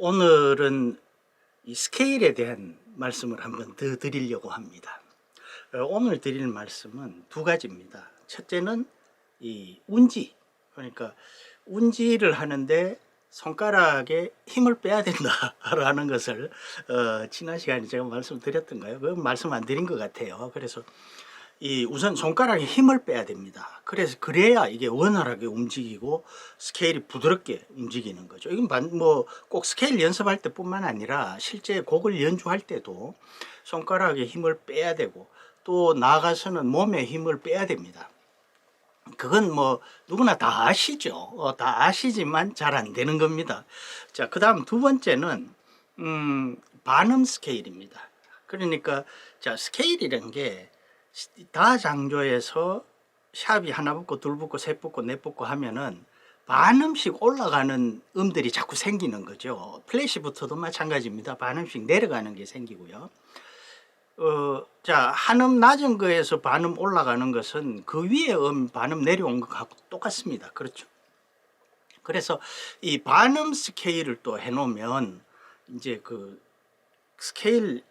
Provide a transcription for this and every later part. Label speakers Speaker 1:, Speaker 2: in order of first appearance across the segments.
Speaker 1: 오늘은 이 스케일에 대한 말씀을 한번 더 드리려고 합니다. 오늘 드릴 말씀은 두 가지입니다. 첫째는 이 운지, 그러니까 운지를 하는데 손가락에 힘을 빼야 된다라는 것을 지난 시간에 제가 말씀드렸던가요? 그 말씀 안 드린 것 같아요. 그래서 이 우선 손가락에 힘을 빼야 됩니다. 그래야 이게 원활하게 움직이고 스케일이 부드럽게 움직이는 거죠. 이건 뭐 꼭 스케일 연습할 때뿐만 아니라 실제 곡을 연주할 때도 손가락에 힘을 빼야 되고 또 나아가서는 몸에 힘을 빼야 됩니다. 그건 뭐 누구나 다 아시죠. 다 아시지만 잘 안 되는 겁니다. 자, 그 다음 두 번째는 반음 스케일입니다. 그러니까 자, 스케일이라는 게 다장조에서 샵이 하나 붙고 둘 붙고 셋 붙고 넷 붙고 하면은 반음씩 올라가는 음들이 자꾸 생기는 거죠. 플래시부터도 마찬가지입니다. 반음씩 내려가는 게 생기고요. 자, 한음 낮은 거에서 반음 올라가는 것은 그 위에 반음 내려온 것하고 똑같습니다. 그렇죠. 그래서 이 반음 스케일을 또 해놓으면 이제 그 스케일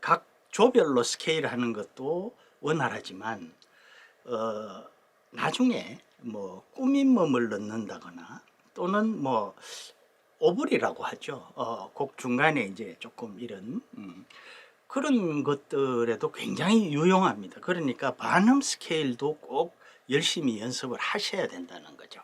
Speaker 1: 각 조별로 스케일 하는 것도 원활하지만 나중에 뭐 꾸밈음을 넣는다거나 또는 뭐 오브리라고 하죠. 곡 중간에 이제 조금 이런 그런 것들에도 굉장히 유용합니다. 그러니까 반음 스케일도 꼭 열심히 연습을 하셔야 된다는 거죠.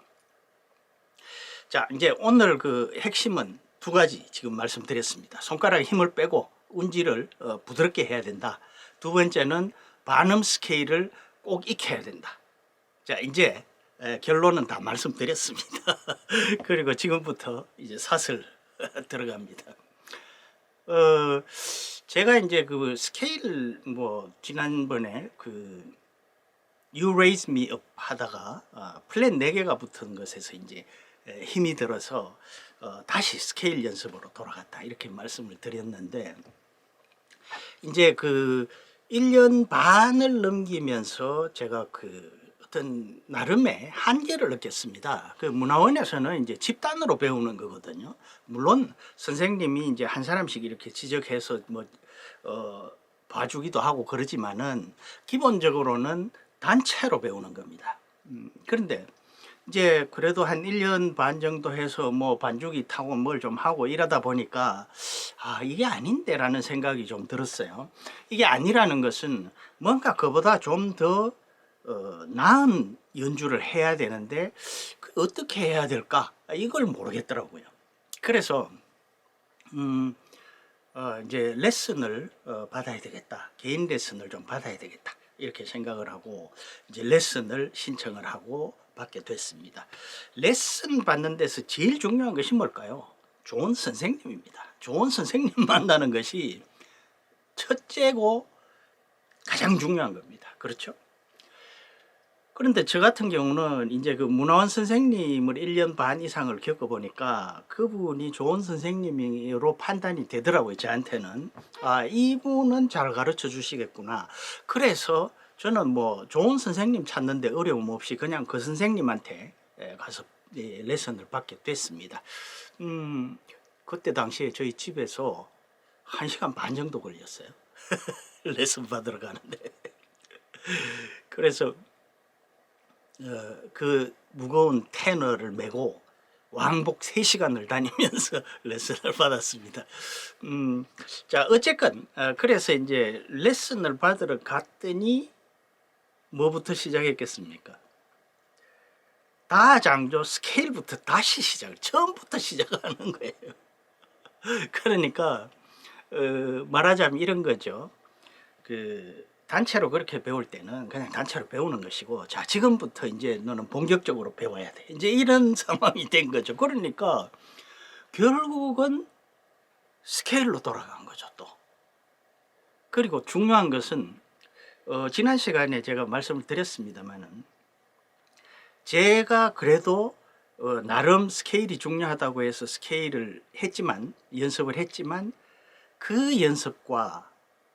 Speaker 1: 자, 이제 오늘 그 핵심은 두 가지 지금 말씀드렸습니다. 손가락에 힘을 빼고 운지를 부드럽게 해야 된다. 두 번째는 반음 스케일을 꼭 익혀야 된다. 자, 이제 결론은 다 말씀드렸습니다. 그리고 지금부터 이제 사슬 들어갑니다. 제가 이제 그 스케일 뭐 지난번에 그 You Raise Me Up 하다가 플랫 4개가 붙은 것에서 이제 힘이 들어서 다시 스케일 연습으로 돌아갔다 이렇게 말씀을 드렸는데, 이제 그 1년 반을 넘기면서 제가 그 어떤 나름의 한계를 느꼈습니다. 그 문화원에서는 이제 집단으로 배우는 거거든요. 물론 선생님이 이제 한 사람씩 이렇게 지적해서 뭐 봐주기도 하고 그러지만은 기본적으로는 단체로 배우는 겁니다. 그런데 이제 그래도 한 1년 반 정도 해서 뭐 반주기 타고 뭘 좀 하고 이러다 보니까 이게 아닌데 라는 생각이 좀 들었어요. 이게 아니라는 것은 뭔가 그보다 좀 더 나은 연주를 해야 되는데 어떻게 해야 될까 이걸 모르겠더라고요. 그래서 이제 레슨을 받아야 되겠다, 개인 레슨을 좀 받아야 되겠다 이렇게 생각을 하고 이제 레슨을 신청을 하고 받게 됐습니다. 레슨 받는 데서 제일 중요한 것이 뭘까요? 좋은 선생님입니다. 좋은 선생님 만나는 것이 첫째고 가장 중요한 겁니다. 그렇죠? 그런데 저 같은 경우는 이제 그 문화원 선생님을 1년 반 이상을 겪어보니까 그분이 좋은 선생님으로 판단이 되더라고요. 저한테는 이분은 잘 가르쳐 주시겠구나. 그래서 저는 뭐 좋은 선생님 찾는데 어려움 없이 그냥 그 선생님한테 가서 레슨을 받게 됐습니다. 그때 당시에 저희 집에서 1시간 반 정도 걸렸어요. 레슨 받으러 가는데. 그래서 그 무거운 테너를 메고 왕복 3시간을 다니면서 레슨을 받았습니다. 자, 어쨌건 그래서 이제 레슨을 받으러 갔더니 뭐부터 시작했겠습니까? 다장조 스케일부터 다시 처음부터 시작하는 거예요. 그러니까 말하자면 이런 거죠. 그 단체로 그렇게 배울 때는 그냥 단체로 배우는 것이고, 자, 지금부터 이제 너는 본격적으로 배워야 돼, 이제 이런 상황이 된 거죠. 그러니까 결국은 스케일로 돌아간 거죠 또. 그리고 중요한 것은 지난 시간에 제가 말씀을 드렸습니다만은, 제가 그래도 나름 스케일이 중요하다고 해서 스케일을 했지만, 연습을 했지만 그 연습과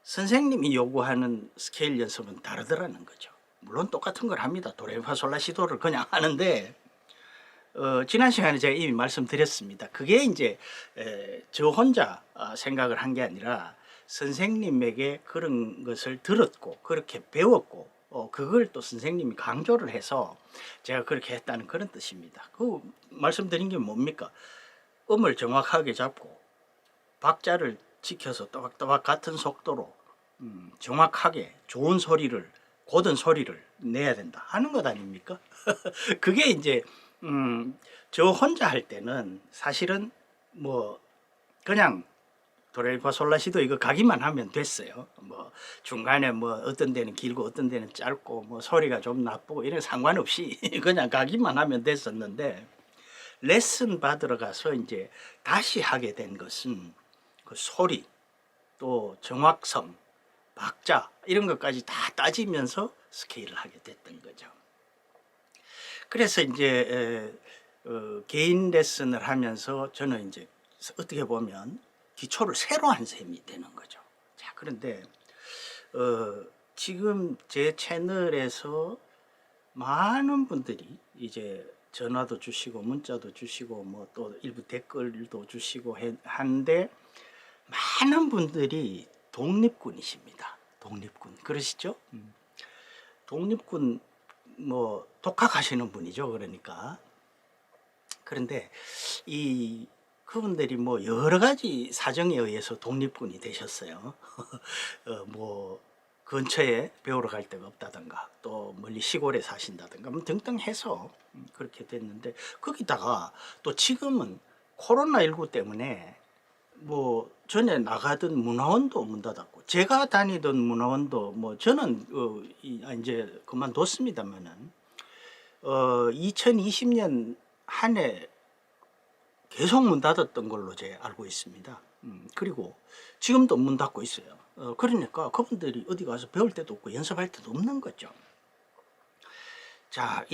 Speaker 1: 선생님이 요구하는 스케일 연습은 다르더라는 거죠. 물론 똑같은 걸 합니다. 도레미파솔라시도를 그냥 하는데 지난 시간에 제가 이미 말씀드렸습니다. 그게 이제 저 혼자 생각을 한 게 아니라 선생님에게 그런 것을 들었고 그렇게 배웠고 그걸 또 선생님이 강조를 해서 제가 그렇게 했다는 그런 뜻입니다. 그 말씀드린 게 뭡니까? 음을 정확하게 잡고 박자를 지켜서 또박또박 같은 속도로 정확하게 좋은 소리를 고든 소리를 내야 된다 하는 것 아닙니까? 그게 이제 저 혼자 할 때는 사실은 뭐 그냥 도레미파솔라시도 이거 가기만 하면 됐어요. 뭐 중간에 뭐 어떤 데는 길고 어떤 데는 짧고 뭐 소리가 좀 나쁘고 이런 상관없이 그냥 가기만 하면 됐었는데, 레슨 받으러 가서 이제 다시 하게 된 것은 그 소리 또 정확성 박자 이런 것까지 다 따지면서 스케일을 하게 됐던 거죠. 그래서 이제 개인 레슨을 하면서 저는 이제 어떻게 보면 기초를 새로 한 셈이 되는 거죠. 자, 그런데 지금 제 채널에서 많은 분들이 이제 전화도 주시고 문자도 주시고 뭐 또 일부 댓글도 주시고 하는데, 많은 분들이 독립군이십니다. 독립군 그러시죠? 독립군 뭐 독학하시는 분이죠. 그러니까 그런데 이 그분들이 뭐 여러 가지 사정에 의해서 독립군이 되셨어요. 뭐 근처에 배우러 갈 데가 없다든가 또 멀리 시골에 사신다든가 뭐 등등 해서 그렇게 됐는데, 거기다가 또 지금은 코로나19 때문에 뭐 전에 나가던 문화원도 문 닫았고 제가 다니던 문화원도 뭐 저는 이제 그만뒀습니다만은 2020년 한 해 계속 문 닫았던 걸로 제가 알고 있습니다. 그리고 지금도 문 닫고 있어요. 그러니까 그분들이 어디 가서 배울 데도 없고 연습할 데도 없는 거죠. 자,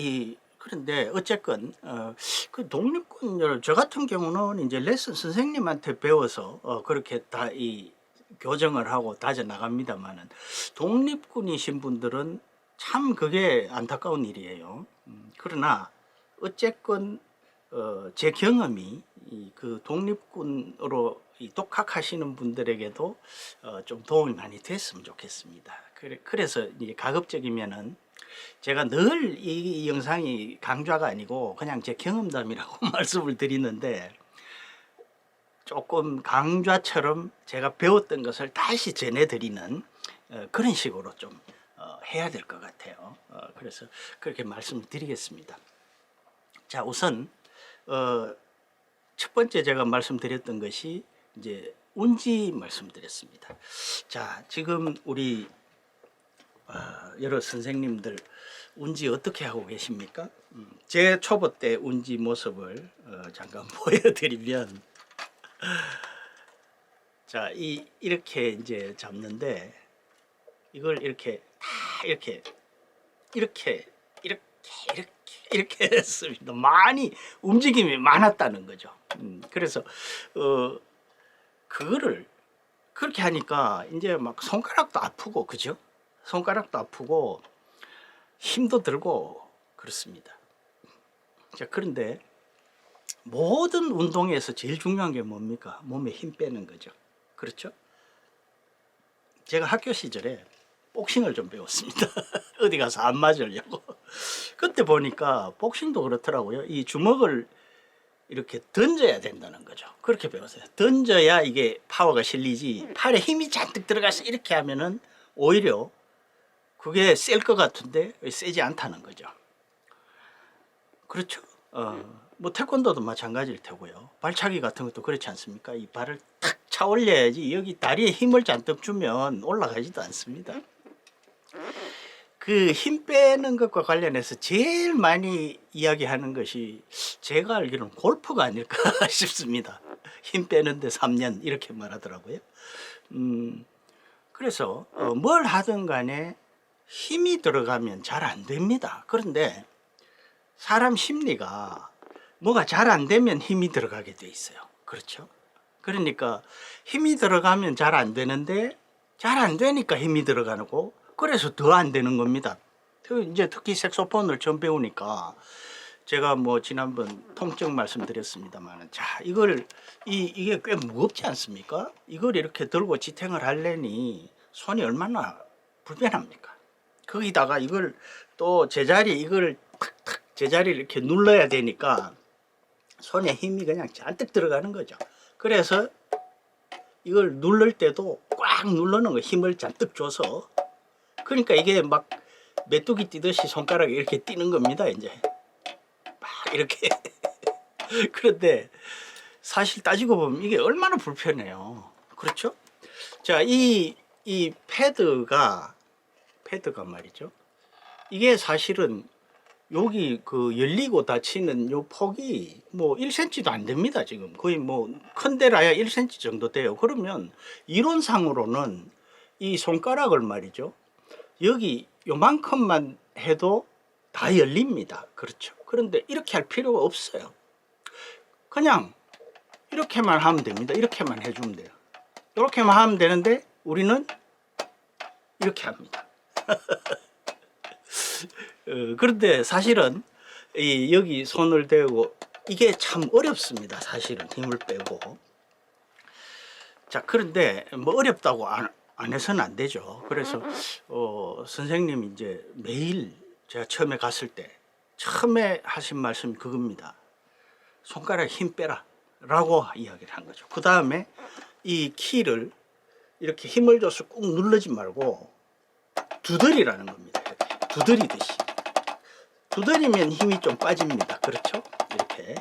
Speaker 1: 그런데 어쨌건 그 독립군을 저 같은 경우는 이제 레슨 선생님한테 배워서 그렇게 다 교정을 하고 다져 나갑니다만은, 독립군이신 분들은 참 그게 안타까운 일이에요. 그러나 어쨌건 제 경험이 그 독립군으로 독학하시는 분들에게도 좀 도움이 많이 됐으면 좋겠습니다. 그래서 이제 가급적이면은 제가 늘 이 영상이 강좌가 아니고 그냥 제 경험담이라고 말씀을 드리는데, 조금 강좌처럼 제가 배웠던 것을 다시 전해드리는 그런 식으로 좀 해야 될 것 같아요. 그래서 그렇게 말씀을 드리겠습니다. 자, 우선 첫 번째 제가 말씀드렸던 것이 이제 운지 말씀드렸습니다. 자, 지금 우리 여러 선생님들 운지 어떻게 하고 계십니까? 제 초보 때 운지 모습을 잠깐 보여드리면, 자, 이렇게 이제 잡는데 이걸 이렇게 다 이렇게 했습니다. 많이 움직임이 많았다는 거죠. 그래서 그거를 그렇게 하니까 이제 막 손가락도 아프고, 그죠? 손가락도 아프고 힘도 들고 그렇습니다. 자, 그런데 모든 운동에서 제일 중요한 게 뭡니까? 몸에 힘 빼는 거죠. 그렇죠? 제가 학교 시절에 복싱을 좀 배웠습니다. 어디 가서 안 맞으려고. 그때 보니까 복싱도 그렇더라고요. 이 주먹을 이렇게 던져야 된다는 거죠. 그렇게 배웠어요. 던져야 이게 파워가 실리지, 팔에 힘이 잔뜩 들어가서 이렇게 하면은 오히려 그게 셀 것 같은데 세지 않다는 거죠. 그렇죠? 뭐 태권도도 마찬가지일 테고요. 발차기 같은 것도 그렇지 않습니까? 이 발을 탁 차 올려야지 여기 다리에 힘을 잔뜩 주면 올라가지도 않습니다. 그 힘 빼는 것과 관련해서 제일 많이 이야기하는 것이 제가 알기로는 골프가 아닐까 싶습니다. 힘 빼는데 3년 이렇게 말하더라고요. 그래서 뭘 하든 간에 힘이 들어가면 잘 안 됩니다. 그런데 사람 심리가 뭐가 잘 안 되면 힘이 들어가게 돼 있어요. 그렇죠? 그러니까 힘이 들어가면 잘 안 되는데 잘 안 되니까 힘이 들어가고, 그래서 더 안 되는 겁니다. 이제 특히 색소폰을 처음 배우니까 제가 뭐 지난번 통증 말씀드렸습니다만, 자 이게 꽤 무겁지 않습니까? 이걸 이렇게 들고 지탱을 하려니 손이 얼마나 불편합니까? 거기다가 이걸 또 제자리 이걸 탁탁 제자리를 이렇게 눌러야 되니까 손에 힘이 그냥 잔뜩 들어가는 거죠. 그래서 이걸 누를 때도 꽉 누르는 거, 힘을 잔뜩 줘서. 그러니까 이게 막 메뚜기 뛰듯이 손가락이 이렇게 뛰는 겁니다. 이제 막 이렇게. 그런데 사실 따지고 보면 이게 얼마나 불편해요. 그렇죠? 자, 이 패드가 말이죠. 이게 사실은 여기 그 열리고 닫히는 요 폭이 뭐 1cm도 안 됩니다. 지금 거의 뭐 큰데라야 1cm 정도 돼요. 그러면 이론상으로는 이 손가락을 말이죠, 여기 요만큼만 해도 다 열립니다. 그렇죠? 그런데 이렇게 할 필요가 없어요. 그냥 이렇게만 하면 됩니다. 이렇게만 해주면 돼요. 이렇게만 하면 되는데 우리는 이렇게 합니다. 그런데 사실은 여기 손을 대고 이게 참 어렵습니다. 사실은 힘을 빼고. 자, 그런데 뭐 어렵다고 안 해서는 안 되죠. 그래서 선생님이 이제 매일 제가 처음에 갔을 때 처음에 하신 말씀이 그겁니다. 손가락에 힘 빼라 라고 이야기를 한 거죠. 그 다음에 이 키를 이렇게 힘을 줘서 꾹 누르지 말고 두드리라는 겁니다. 이렇게 두드리듯이. 두드리면 힘이 좀 빠집니다. 그렇죠? 이렇게.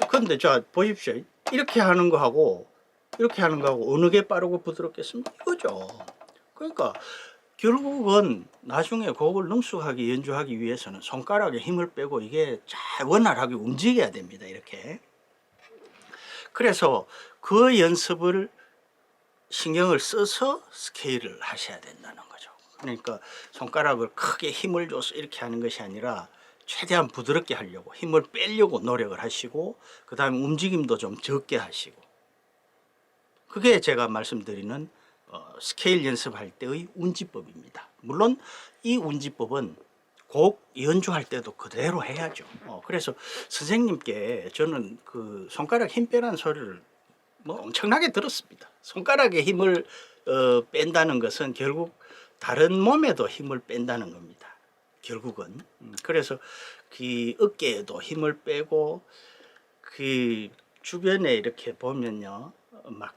Speaker 1: 근데 자, 보십시오. 이렇게 하는 거하고 이렇게 하는 거하고 어느 게 빠르고 부드럽겠습니까? 이거죠. 그러니까 결국은 나중에 곡을 능숙하게 연주하기 위해서는 손가락에 힘을 빼고 이게 잘 원활하게 움직여야 됩니다. 이렇게. 그래서 그 연습을 신경을 써서 스케일을 하셔야 된다는 거죠. 그러니까 손가락을 크게 힘을 줘서 이렇게 하는 것이 아니라 최대한 부드럽게 하려고 힘을 빼려고 노력을 하시고, 그 다음에 움직임도 좀 적게 하시고. 그게 제가 말씀드리는 스케일 연습할 때의 운지법입니다. 물론 이 운지법은 곡 연주할 때도 그대로 해야죠. 그래서 선생님께 저는 그 손가락 힘 빼라는 소리를 뭐 엄청나게 들었습니다. 손가락에 힘을 뺀다는 것은 결국 다른 몸에도 힘을 뺀다는 겁니다. 결국은. 그래서 그 어깨에도 힘을 빼고, 그 주변에 이렇게 보면요, 막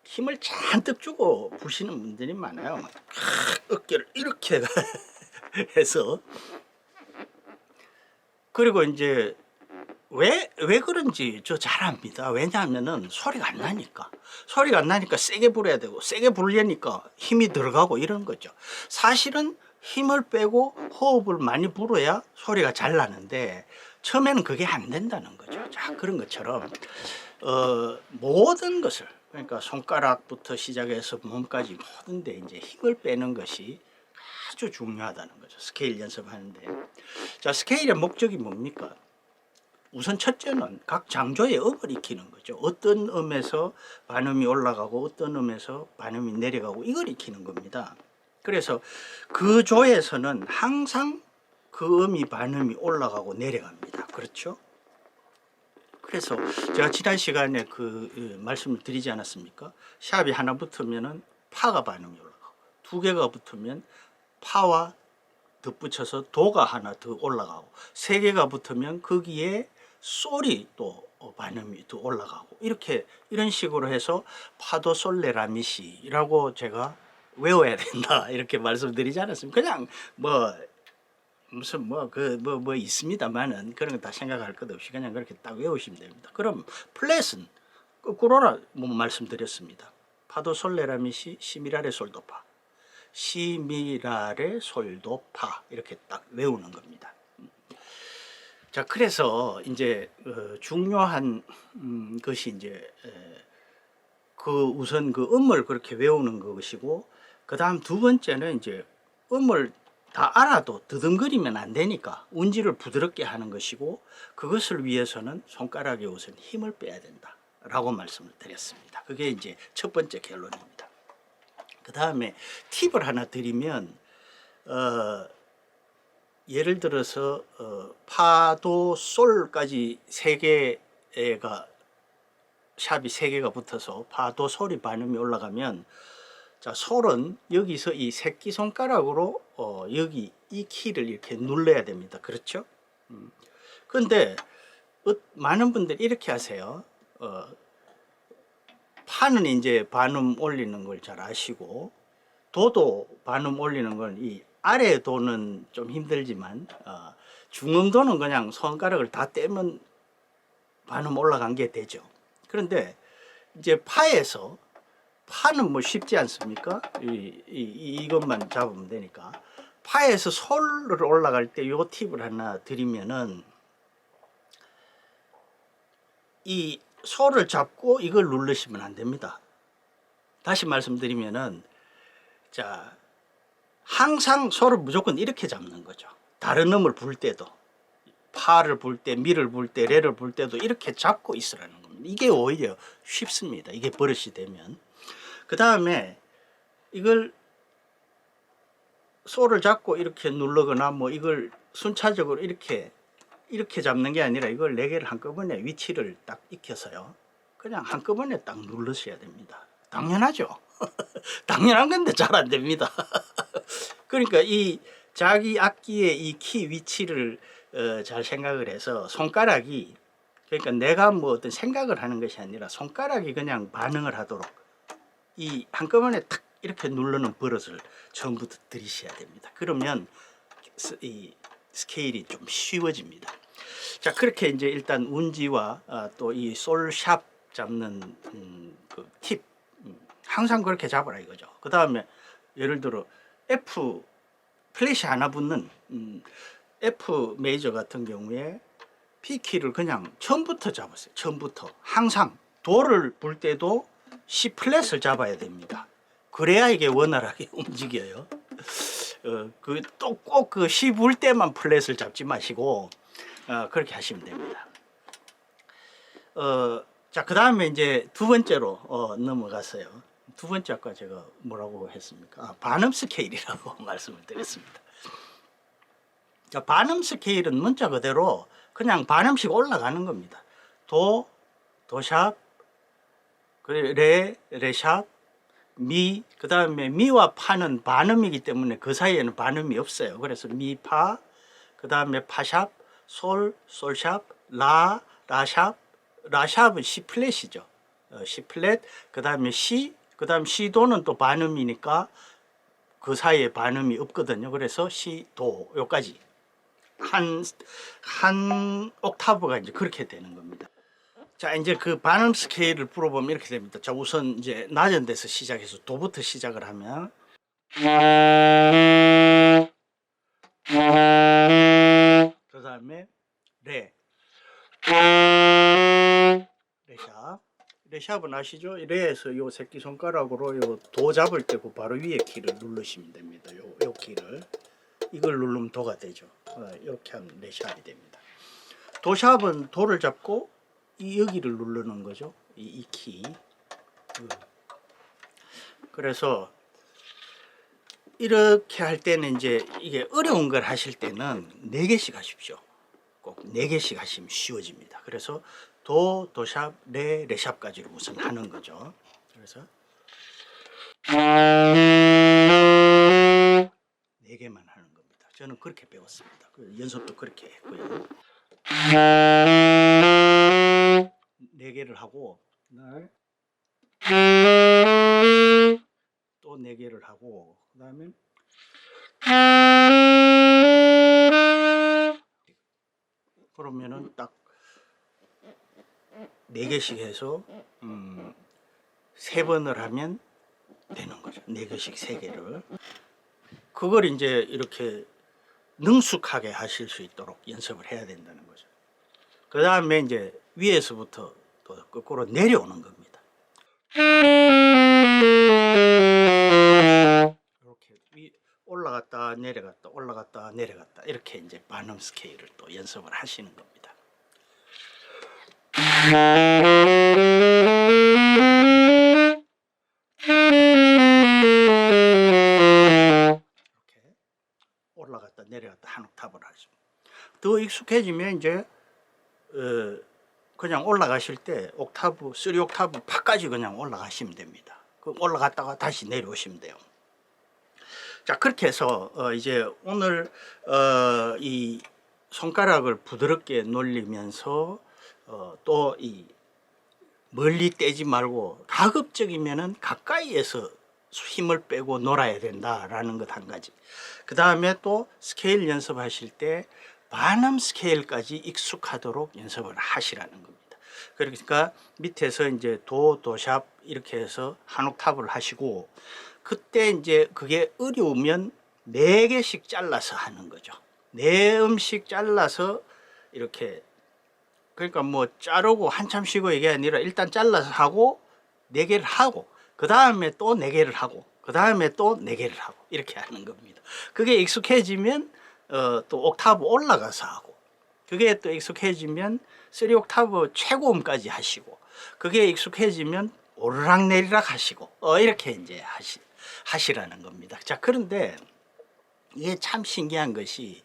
Speaker 1: 힘을 잔뜩 주고 부시는 분들이 많아요. 막 어깨를 이렇게 해서. 그리고 이제 왜 그런지 저 잘 압니다. 왜냐하면은 소리가 안 나니까 세게 불어야 되고, 세게 불려니까 힘이 들어가고 이런 거죠. 사실은 힘을 빼고 호흡을 많이 불어야 소리가 잘 나는데 처음에는 그게 안 된다는 거죠. 자, 그런 것처럼 모든 것을, 그러니까 손가락부터 시작해서 몸까지 모든 데 이제 힘을 빼는 것이 아주 중요하다는 거죠. 스케일 연습하는데. 자, 스케일의 목적이 뭡니까? 우선 첫째는 각 장조의 음을 익히는 거죠. 어떤 음에서 반음이 올라가고 어떤 음에서 반음이 내려가고 이걸 익히는 겁니다. 그래서 그 조에서는 항상 그 음이 반음이 올라가고 내려갑니다. 그렇죠? 그래서 제가 지난 시간에 그 말씀을 드리지 않았습니까? 샵이 하나 붙으면은 파가 반음이 올라가고, 두 개가 붙으면 파와 덧붙여서 도가 하나 더 올라가고, 세 개가 붙으면 거기에 솔이 또 반음이 더 올라가고, 이런 식으로 해서 파도 솔레라미시라고 제가 외워야 된다 이렇게 말씀드리지 않았습니까? 그냥 뭐 무슨 뭐 있습니다만은 그런 거 다 생각할 것 없이 그냥 그렇게 딱 외우시면 됩니다. 그럼 플랫은 거꾸로라 뭐 말씀드렸습니다. 파도 솔레라미시 시미라레 솔도파, 시미라레 솔도파 이렇게 딱 외우는 겁니다. 자, 그래서 이제 중요한 것이 이제 우선 그 음을 그렇게 외우는 것이고, 그 다음 두 번째는 이제 음을 다 알아도 더듬거리면 안 되니까 운지를 부드럽게 하는 것이고, 그것을 위해서는 손가락에 우선 힘을 빼야 된다 라고 말씀을 드렸습니다. 그게 이제 첫 번째 결론입니다. 그 다음에 팁을 하나 드리면 예를 들어서 파도 솔까지 세 개가 샵이 세 개가 붙어서 파도 솔이 반음이 올라가면, 자 솔은 여기서 이 새끼손가락으로 여기 이 키를 이렇게 눌러야 됩니다. 그렇죠? 근데 많은 분들이 이렇게 하세요. 파는 이제 반음 올리는 걸 잘 아시고, 도도 반음 올리는 건 이 아래 도는 좀 힘들지만 중음도는 그냥 손가락을 다 떼면 반음 올라간 게 되죠. 그런데 이제 파는 뭐 쉽지 않습니까? 이것만 잡으면 되니까. 파에서 솔을 올라갈 때 요 팁을 하나 드리면은, 이 솔을 잡고 이걸 누르시면 안 됩니다. 다시 말씀드리면은, 자 항상 솔을 무조건 이렇게 잡는 거죠. 다른 음을 불 때도, 파를 불 때, 미를 불 때, 레를 불 때도 이렇게 잡고 있으라는 겁니다. 이게 오히려 쉽습니다. 이게 버릇이 되면. 그 다음에 이걸 솔을 잡고 이렇게 누르거나 뭐 이걸 순차적으로 이렇게 잡는 게 아니라, 이걸 네 개를 한꺼번에 위치를 딱 익혀서요, 그냥 한꺼번에 딱 누르셔야 됩니다. 당연하죠. 당연한 건데 잘 안 됩니다. 그러니까 이 자기 악기의 이 키 위치를 잘 생각을 해서, 손가락이, 그러니까 내가 뭐 어떤 생각을 하는 것이 아니라 손가락이 그냥 반응을 하도록 이 한꺼번에 탁 이렇게 누르는 버릇을 처음부터 들이셔야 됩니다. 그러면 이 스케일이 좀 쉬워집니다. 자, 그렇게 이제 일단 운지와 또 이 솔샵 잡는 그 팁, 항상 그렇게 잡으라 이거죠. 그 다음에 예를 들어 F 플랫이 하나 붙는 F 메이저 같은 경우에 P 키를 그냥 처음부터 잡았어요. 처음부터 항상 도를 불 때도 C 플랫을 잡아야 됩니다. 그래야 이게 원활하게 움직여요. 그 또 꼭 그 C 불 때만 플랫을 잡지 마시고 그렇게 하시면 됩니다. 자, 그 다음에 이제 두 번째로 넘어갔어요. 두 번째 아까 제가 뭐라고 했습니까? 반음 스케일이라고 말씀을 드렸습니다. 자, 반음 스케일은 문자 그대로 그냥 반음씩 올라가는 겁니다. 도, 도샵, 레, 레샵, 미, 그 다음에 미와 파는 반음이기 때문에 그 사이에는 반음이 없어요. 그래서 미, 파, 그 다음에 파샵, 솔, 솔샵, 라, 라샵, 라샵은 C 플랫이죠. C 플랫, 그 다음에 C, 그 다음 C도는 또 반음이니까 그 사이에 반음이 없거든요. 그래서 C, 도, 요까지. 한 옥타브가 이제 그렇게 되는 겁니다. 자, 이제 그 반음 스케일을 풀어보면 이렇게 됩니다. 자, 우선 이제 낮은 데서 시작해서 도부터 시작을 하면, 그 다음에 레, 레샵. 레샵은 아시죠? 레에서 요 새끼손가락으로 요 도 잡을 때 그 바로 위에 키를 누르시면 됩니다. 요 키를. 이걸 누르면 도가 되죠. 이렇게 하면 레샵이 됩니다. 도샵은 도를 잡고 여기를 누르는 거죠. 이 키. 그래서 이렇게 할 때는 이제 이게 어려운 걸 하실 때는 4개씩 하십시오. 꼭 4개씩 하시면 쉬워집니다. 그래서 도, 도샵, 레, 레샵까지로 우선 하는 거죠. 그래서 4개만 하는 겁니다. 저는 그렇게 배웠습니다. 연습도 그렇게 했고요. 4개를 하고 또 4개를 하고, 그 다음에 그러면은 딱 4개씩 해서 3번을 하면 되는 거죠. 4개씩 3개를. 그걸 이제 이렇게 능숙하게 하실 수 있도록 연습을 해야 된다는 거죠. 그 다음에 이제 위에서부터 또 거꾸로 내려오는 겁니다. 이렇게 올라갔다 내려갔다 올라갔다 내려갔다, 이렇게 이제 반음 스케일을 또 연습을 하시는 겁니다. 이렇게 올라갔다 내려갔다 한 옥탑을 하죠. 더 익숙해지면 이제 그냥 올라가실 때 옥타브 3 옥타브 파까지 그냥 올라가시면 됩니다. 그럼 올라갔다가 다시 내려오시면 돼요. 자, 그렇게 해서 이제 오늘 이 손가락을 부드럽게 놀리면서 또 이 멀리 떼지 말고 가급적이면은 가까이에서 힘을 빼고 놀아야 된다라는 것 한 가지. 그 다음에 또 스케일 연습하실 때 반음 스케일까지 익숙하도록 연습을 하시라는 겁니다. 그러니까 밑에서 이제 도, 도샵 이렇게 해서 한 옥탑을 하시고, 그때 이제 그게 어려우면 4개씩 잘라서 하는 거죠. 4음씩 잘라서 이렇게, 그러니까 뭐 자르고 한참 쉬고 이게 아니라 일단 잘라서 하고 4개를 하고 그 다음에 또 4개를 하고 그 다음에 또 4개를 하고 이렇게 하는 겁니다. 그게 익숙해지면 또 옥타브 올라가서 하고, 그게 또 익숙해지면 3 옥타브 최고음까지 하시고, 그게 익숙해지면 오르락내리락 하시고 이렇게 이제 하시라는 겁니다. 자, 그런데 이게 참 신기한 것이,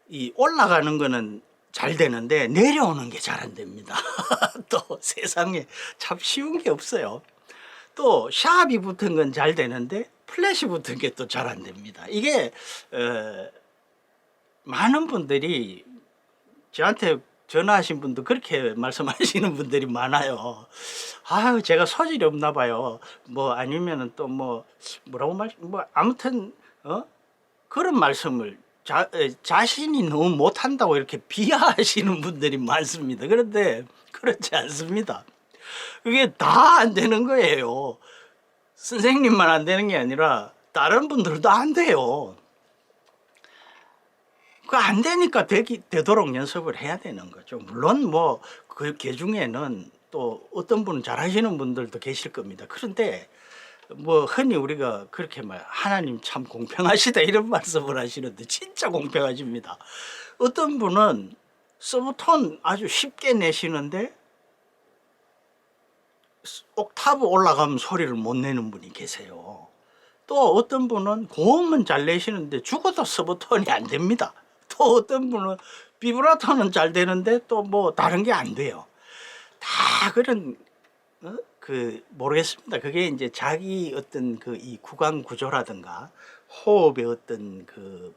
Speaker 1: 이 올라가는 거는 잘 되는데 내려오는 게 잘 안 됩니다. 또 세상에 참 쉬운 게 없어요. 또 샵이 붙은 건 잘 되는데 플랫이 붙은 게 또 잘 안 됩니다. 이게 많은 분들이 저한테 전화하신 분도 그렇게 말씀하시는 분들이 많아요. 아유, 제가 소질이 없나 봐요. 뭐 아니면은 또 뭐라고 뭐 아무튼 그런 말씀을 자신이 너무 못한다고 이렇게 비하하시는 분들이 많습니다. 그런데 그렇지 않습니다. 그게 다 안 되는 거예요. 선생님만 안 되는 게 아니라 다른 분들도 안 돼요. 그 안 되니까 되도록 연습을 해야 되는 거죠. 물론 뭐 그 중에는 또 어떤 분은 잘하시는 분들도 계실 겁니다. 그런데 뭐 흔히 우리가 그렇게 하나님 참 공평하시다 이런 말씀을 하시는데 진짜 공평하십니다. 어떤 분은 서브톤 아주 쉽게 내시는데 옥타브 올라가면 소리를 못 내는 분이 계세요. 또 어떤 분은 고음은 잘 내시는데 죽어도 서브톤이 안 됩니다. 또 어떤 분은 비브라토는 잘 되는데 또 뭐 다른 게 안 돼요. 다 그런 모르겠습니다. 그게 이제 자기 어떤 이 구강 구조라든가 호흡의 어떤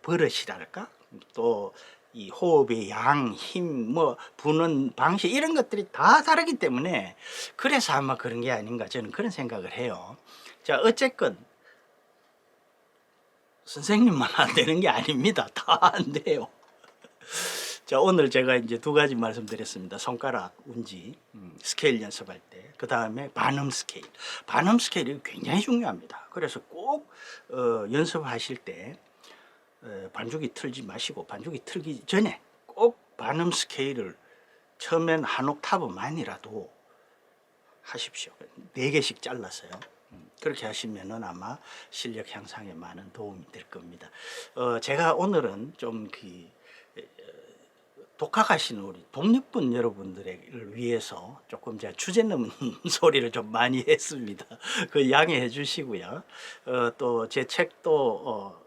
Speaker 1: 버릇이랄까, 또 이 호흡의 양, 힘, 뭐 부는 방식 이런 것들이 다 다르기 때문에 그래서 아마 그런 게 아닌가 저는 그런 생각을 해요. 자, 어쨌건 선생님만 안 되는 게 아닙니다. 다 안 돼요. 자, 오늘 제가 이제 2가지 말씀드렸습니다. 손가락 운지, 스케일 연습할 때, 그 다음에 반음 스케일. 반음 스케일이 굉장히 중요합니다. 그래서 꼭 연습하실 때 반주기 틀지 마시고 반주기 틀기 전에 꼭 반음 스케일을 처음엔 한 옥타브만이라도 하십시오. 4개씩 잘라서요. 그렇게 하시면은 아마 실력 향상에 많은 도움이 될 겁니다. 제가 오늘은 좀 독학하시는 우리 독립분 여러분들을 위해서 조금 제가 주제 넘는 소리를 좀 많이 했습니다. 그 양해해 주시고요. 또 제 책도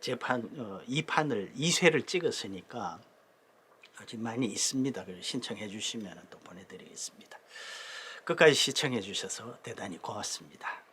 Speaker 1: 재판 2판을 2쇄를 찍었으니까 아주 많이 있습니다. 그래서 신청해 주시면 또 보내드리겠습니다. 끝까지 시청해 주셔서 대단히 고맙습니다.